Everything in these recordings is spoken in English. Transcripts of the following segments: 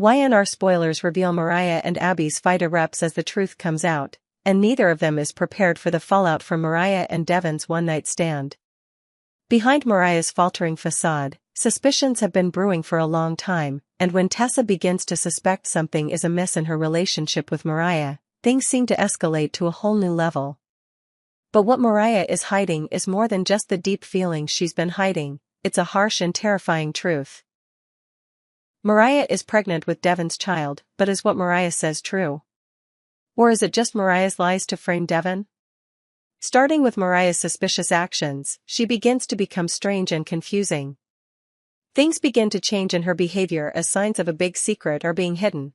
YNR spoilers reveal Mariah and Abby's fight erupts as the truth comes out, and neither of them is prepared for the fallout from Mariah and Devon's one-night stand. Behind Mariah's faltering facade, suspicions have been brewing for a long time, and when Tessa begins to suspect something is amiss in her relationship with Mariah, things seem to escalate to a whole new level. But what Mariah is hiding is more than just the deep feelings she's been hiding, it's a harsh and terrifying truth. Mariah is pregnant with Devon's child, but is what Mariah says true? Or is it just Mariah's lies to frame Devon? Starting with Mariah's suspicious actions, she begins to become strange and confusing. Things begin to change in her behavior as signs of a big secret are being hidden.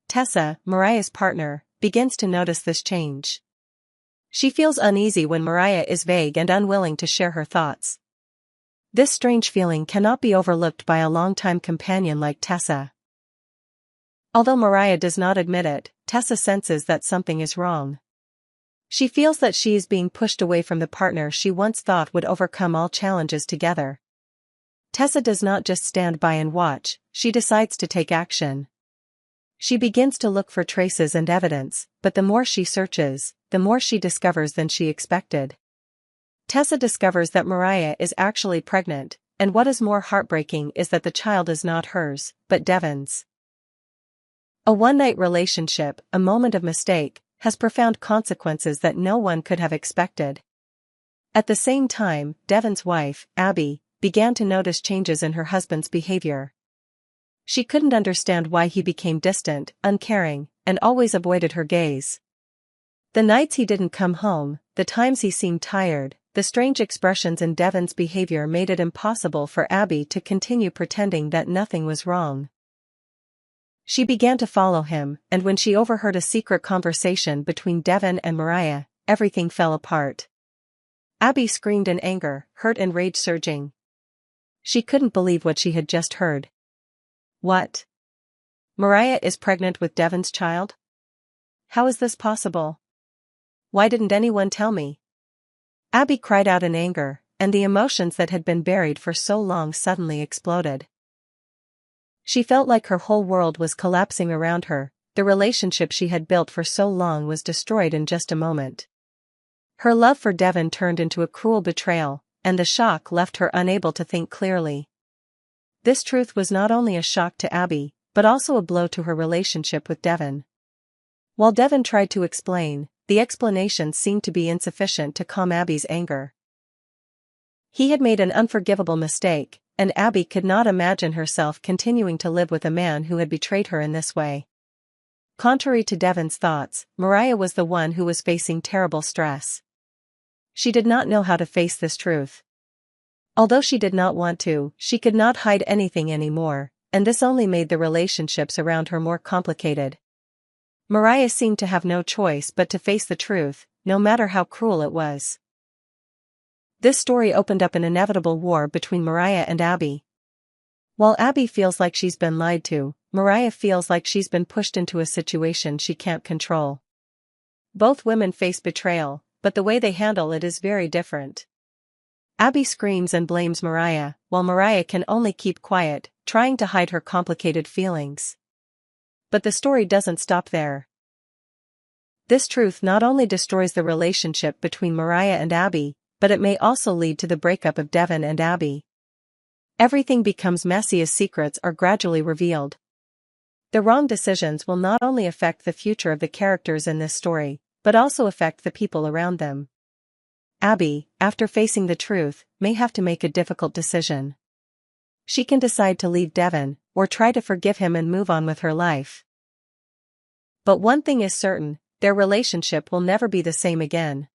Tessa, Mariah's partner, begins to notice this change. She feels uneasy when Mariah is vague and unwilling to share her thoughts. This strange feeling cannot be overlooked by a longtime companion like Tessa. Although Mariah does not admit it, Tessa senses that something is wrong. She feels that she is being pushed away from the partner she once thought would overcome all challenges together. Tessa does not just stand by and watch, she decides to take action. She begins to look for traces and evidence, but the more she searches, the more she discovers than she expected. Tessa discovers that Mariah is actually pregnant, and what is more heartbreaking is that the child is not hers, but Devon's. A one-night relationship, a moment of mistake, has profound consequences that no one could have expected. At the same time, Devon's wife, Abby, began to notice changes in her husband's behavior. She couldn't understand why he became distant, uncaring, and always avoided her gaze. The nights he didn't come home, the times he seemed tired, the strange expressions in Devon's behavior made it impossible for Abby to continue pretending that nothing was wrong. She began to follow him, and when she overheard a secret conversation between Devon and Mariah, everything fell apart. Abby screamed in anger, hurt and rage surging. She couldn't believe what she had just heard. What? Mariah is pregnant with Devon's child? How is this possible? Why didn't anyone tell me? Abby cried out in anger, and the emotions that had been buried for so long suddenly exploded. She felt like her whole world was collapsing around her, the relationship she had built for so long was destroyed in just a moment. Her love for Devon turned into a cruel betrayal, and the shock left her unable to think clearly. This truth was not only a shock to Abby, but also a blow to her relationship with Devon. While Devon tried to explain, the explanations seemed to be insufficient to calm Abby's anger. He had made an unforgivable mistake, and Abby could not imagine herself continuing to live with a man who had betrayed her in this way. Contrary to Devon's thoughts, Mariah was the one who was facing terrible stress. She did not know how to face this truth. Although she did not want to, she could not hide anything anymore, and this only made the relationships around her more complicated. Mariah seemed to have no choice but to face the truth, no matter how cruel it was. This story opened up an inevitable war between Mariah and Abby. While Abby feels like she's been lied to, Mariah feels like she's been pushed into a situation she can't control. Both women face betrayal, but the way they handle it is very different. Abby screams and blames Mariah, while Mariah can only keep quiet, trying to hide her complicated feelings. But the story doesn't stop there. This truth not only destroys the relationship between Mariah and Abby, but it may also lead to the breakup of Devon and Abby. Everything becomes messy as secrets are gradually revealed. The wrong decisions will not only affect the future of the characters in this story, but also affect the people around them. Abby, after facing the truth, may have to make a difficult decision. She can decide to leave Devon, or try to forgive him and move on with her life. But one thing is certain, their relationship will never be the same again.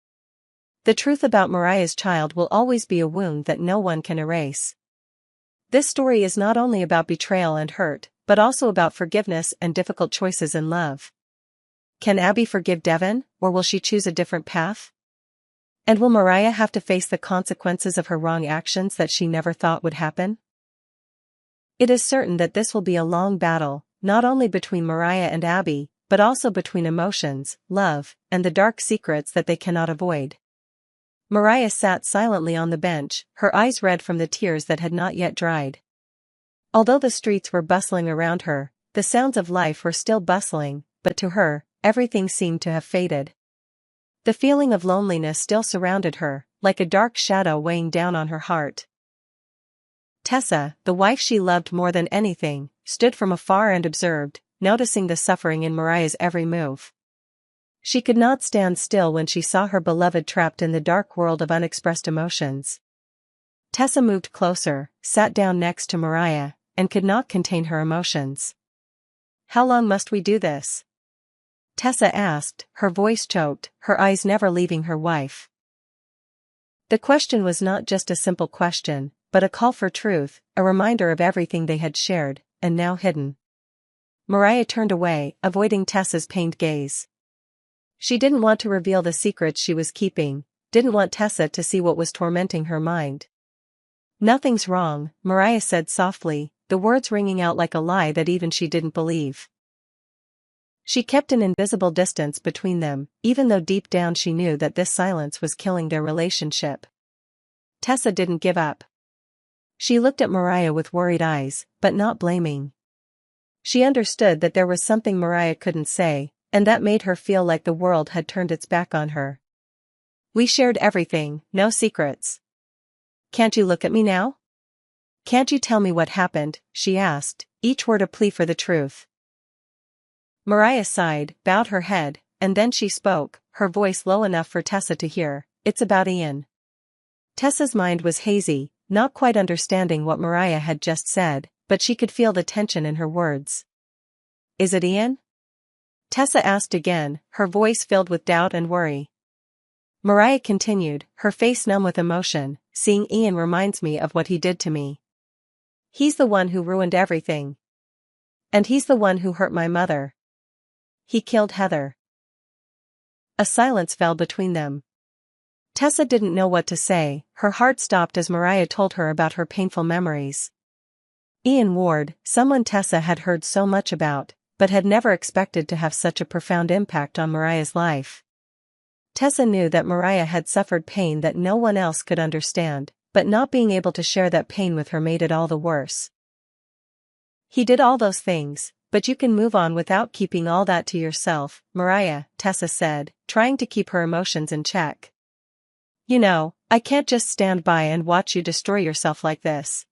The truth about Mariah's child will always be a wound that no one can erase. This story is not only about betrayal and hurt, but also about forgiveness and difficult choices in love. Can Abby forgive Devon, or will she choose a different path? And will Mariah have to face the consequences of her wrong actions that she never thought would happen? It is certain that this will be a long battle, not only between Mariah and Abby, but also between emotions, love, and the dark secrets that they cannot avoid. Mariah sat silently on the bench, her eyes red from the tears that had not yet dried. Although the streets were bustling around her, the sounds of life were still bustling, but to her, everything seemed to have faded. The feeling of loneliness still surrounded her, like a dark shadow weighing down on her heart. Tessa, the wife she loved more than anything, stood from afar and observed, noticing the suffering in Mariah's every move. She could not stand still when she saw her beloved trapped in the dark world of unexpressed emotions. Tessa moved closer, sat down next to Mariah, and could not contain her emotions. "How long must we do this?" Tessa asked, her voice choked, her eyes never leaving her wife. The question was not just a simple question, but a call for truth, a reminder of everything they had shared, and now hidden. Mariah turned away, avoiding Tessa's pained gaze. She didn't want to reveal the secrets she was keeping, didn't want Tessa to see what was tormenting her mind. "Nothing's wrong," Mariah said softly, the words ringing out like a lie that even she didn't believe. She kept an invisible distance between them, even though deep down she knew that this silence was killing their relationship. Tessa didn't give up. She looked at Mariah with worried eyes, but not blaming. She understood that there was something Mariah couldn't say, and that made her feel like the world had turned its back on her. "We shared everything, no secrets. Can't you look at me now? Can't you tell me what happened?" she asked, each word a plea for the truth. Mariah sighed, bowed her head, and then she spoke, her voice low enough for Tessa to hear. "It's about Ian." Tessa's mind was hazy, not quite understanding what Mariah had just said, but she could feel the tension in her words. "Is it Ian?" Tessa asked again, her voice filled with doubt and worry. Mariah continued, her face numb with emotion. "Seeing Ian reminds me of what he did to me. He's the one who ruined everything. And he's the one who hurt my mother. He killed Heather." A silence fell between them. Tessa didn't know what to say, her heart stopped as Mariah told her about her painful memories. Ian Ward, someone Tessa had heard so much about, but had never expected to have such a profound impact on Mariah's life. Tessa knew that Mariah had suffered pain that no one else could understand, but not being able to share that pain with her made it all the worse. "He did all those things, but you can move on without keeping all that to yourself, Mariah," Tessa said, trying to keep her emotions in check. "You know, I can't just stand by and watch you destroy yourself like this.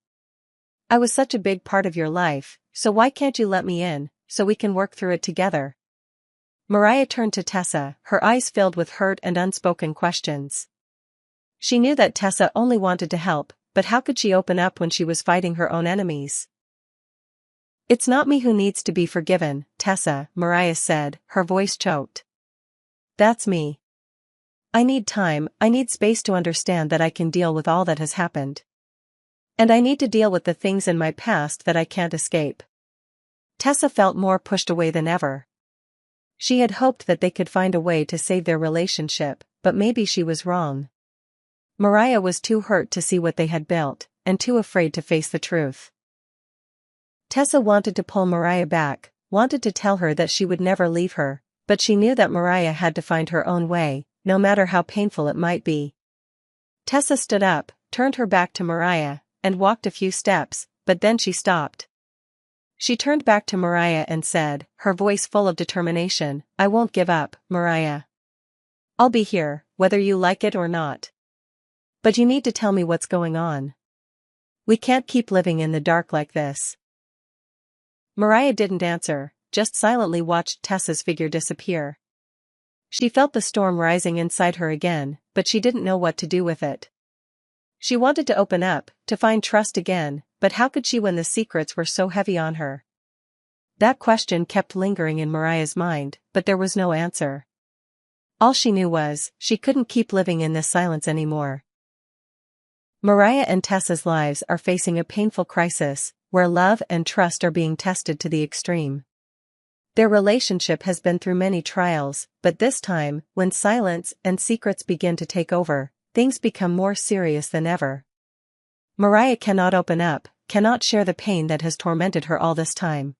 I was such a big part of your life, so why can't you let me in, so we can work through it together?" Mariah turned to Tessa, her eyes filled with hurt and unspoken questions. She knew that Tessa only wanted to help, but how could she open up when she was fighting her own enemies? "It's not me who needs to be forgiven, Tessa," Mariah said, her voice choked. "That's me. I need time, I need space to understand that I can deal with all that has happened. And I need to deal with the things in my past that I can't escape." Tessa felt more pushed away than ever. She had hoped that they could find a way to save their relationship, but maybe she was wrong. Mariah was too hurt to see what they had built, and too afraid to face the truth. Tessa wanted to pull Mariah back, wanted to tell her that she would never leave her, but she knew that Mariah had to find her own way, no matter how painful it might be. Tessa stood up, turned her back to Mariah, and walked a few steps, but then she stopped. She turned back to Mariah and said, her voice full of determination, "I won't give up, Mariah. I'll be here, whether you like it or not. But you need to tell me what's going on. We can't keep living in the dark like this." Mariah didn't answer, just silently watched Tessa's figure disappear. She felt the storm rising inside her again, but she didn't know what to do with it. She wanted to open up, to find trust again, but how could she when the secrets were so heavy on her? That question kept lingering in Mariah's mind, but there was no answer. All she knew was, she couldn't keep living in this silence anymore. Mariah and Tessa's lives are facing a painful crisis, where love and trust are being tested to the extreme. Their relationship has been through many trials, but this time, when silence and secrets begin to take over, things become more serious than ever. Mariah cannot open up, cannot share the pain that has tormented her all this time.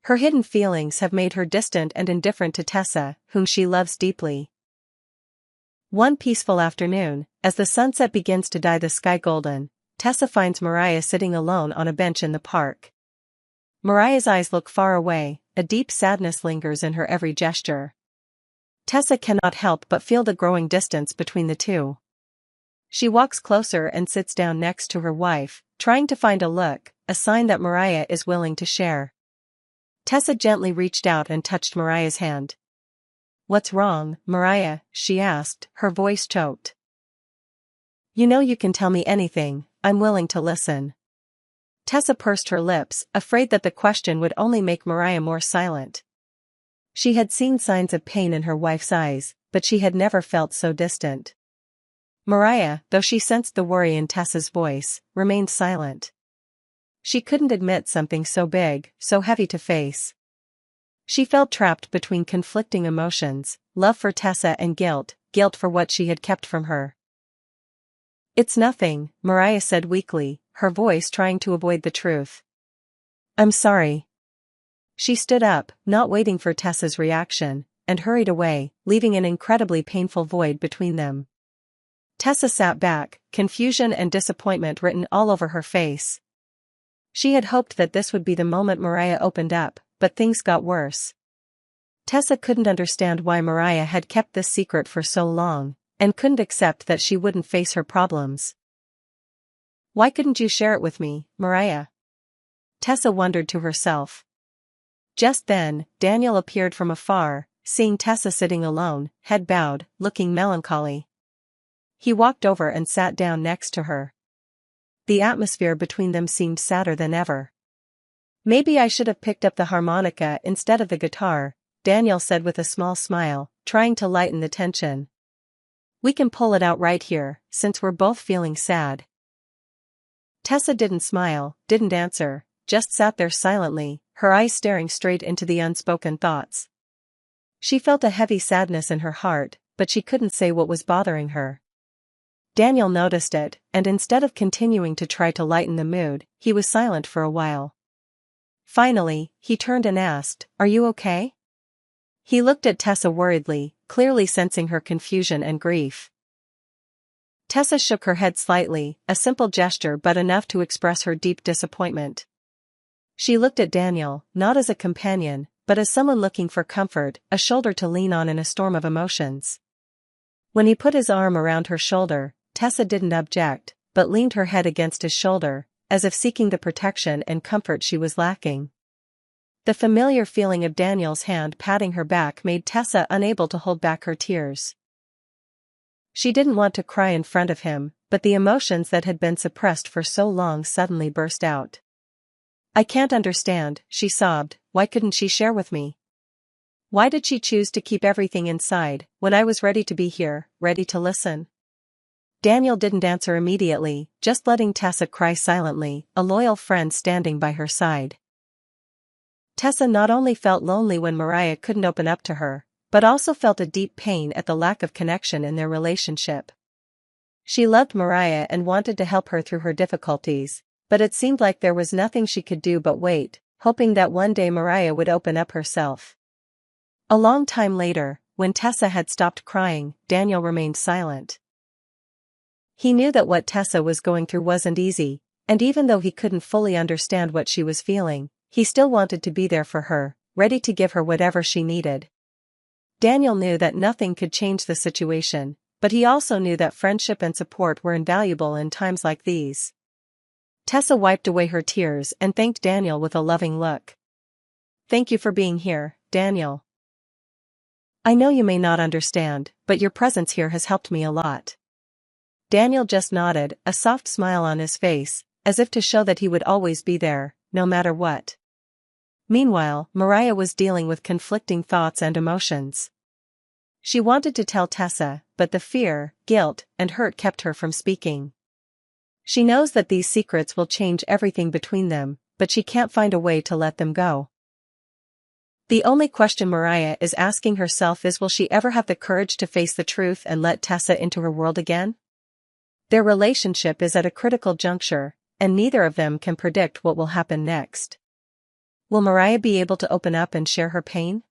Her hidden feelings have made her distant and indifferent to Tessa, whom she loves deeply. One peaceful afternoon, as the sunset begins to dye the sky golden, Tessa finds Mariah sitting alone on a bench in the park. Mariah's eyes look far away, a deep sadness lingers in her every gesture. Tessa cannot help but feel the growing distance between the two. She walks closer and sits down next to her wife, trying to find a look, a sign that Mariah is willing to share. Tessa gently reached out and touched Mariah's hand. "What's wrong, Mariah?" she asked, her voice choked. "You know you can tell me anything, I'm willing to listen." Tessa pursed her lips, afraid that the question would only make Mariah more silent. She had seen signs of pain in her wife's eyes, but she had never felt so distant. Mariah, though she sensed the worry in Tessa's voice, remained silent. She couldn't admit something so big, so heavy to face. She felt trapped between conflicting emotions, love for Tessa and guilt for what she had kept from her. "It's nothing," Mariah said weakly, her voice trying to avoid the truth. "I'm sorry." She stood up, not waiting for Tessa's reaction, and hurried away, leaving an incredibly painful void between them. Tessa sat back, confusion and disappointment written all over her face. She had hoped that this would be the moment Mariah opened up, but things got worse. Tessa couldn't understand why Mariah had kept this secret for so long, and couldn't accept that she wouldn't face her problems. "Why couldn't you share it with me, Mariah?" Tessa wondered to herself. Just then, Daniel appeared from afar, seeing Tessa sitting alone, head bowed, looking melancholy. He walked over and sat down next to her. The atmosphere between them seemed sadder than ever. "Maybe I should have picked up the harmonica instead of the guitar," Daniel said with a small smile, trying to lighten the tension. "We can pull it out right here, since we're both feeling sad." Tessa didn't smile, didn't answer, just sat there silently, her eyes staring straight into the unspoken thoughts. She felt a heavy sadness in her heart, but she couldn't say what was bothering her. Daniel noticed it, and instead of continuing to try to lighten the mood, he was silent for a while. Finally, he turned and asked, "Are you okay?" He looked at Tessa worriedly, clearly sensing her confusion and grief. Tessa shook her head slightly, a simple gesture but enough to express her deep disappointment. She looked at Daniel, not as a companion, but as someone looking for comfort, a shoulder to lean on in a storm of emotions. When he put his arm around her shoulder, Tessa didn't object, but leaned her head against his shoulder, as if seeking the protection and comfort she was lacking. The familiar feeling of Daniel's hand patting her back made Tessa unable to hold back her tears. She didn't want to cry in front of him, but the emotions that had been suppressed for so long suddenly burst out. "I can't understand," she sobbed. "Why couldn't she share with me? Why did she choose to keep everything inside, when I was ready to be here, ready to listen?" Daniel didn't answer immediately, just letting Tessa cry silently, a loyal friend standing by her side. Tessa not only felt lonely when Mariah couldn't open up to her, but also felt a deep pain at the lack of connection in their relationship. She loved Mariah and wanted to help her through her difficulties, but it seemed like there was nothing she could do but wait, hoping that one day Mariah would open up herself. A long time later, when Tessa had stopped crying, Daniel remained silent. He knew that what Tessa was going through wasn't easy, and even though he couldn't fully understand what she was feeling, he still wanted to be there for her, ready to give her whatever she needed. Daniel knew that nothing could change the situation, but he also knew that friendship and support were invaluable in times like these. Tessa wiped away her tears and thanked Daniel with a loving look. "Thank you for being here, Daniel. I know you may not understand, but your presence here has helped me a lot." Daniel just nodded, a soft smile on his face, as if to show that he would always be there, no matter what. Meanwhile, Mariah was dealing with conflicting thoughts and emotions. She wanted to tell Tessa, but the fear, guilt, and hurt kept her from speaking. She knows that these secrets will change everything between them, but she can't find a way to let them go. The only question Mariah is asking herself is, will she ever have the courage to face the truth and let Tessa into her world again? Their relationship is at a critical juncture, and neither of them can predict what will happen next. Will Mariah be able to open up and share her pain?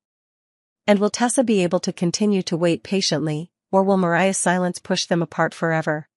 And will Tessa be able to continue to wait patiently, or will Mariah's silence push them apart forever?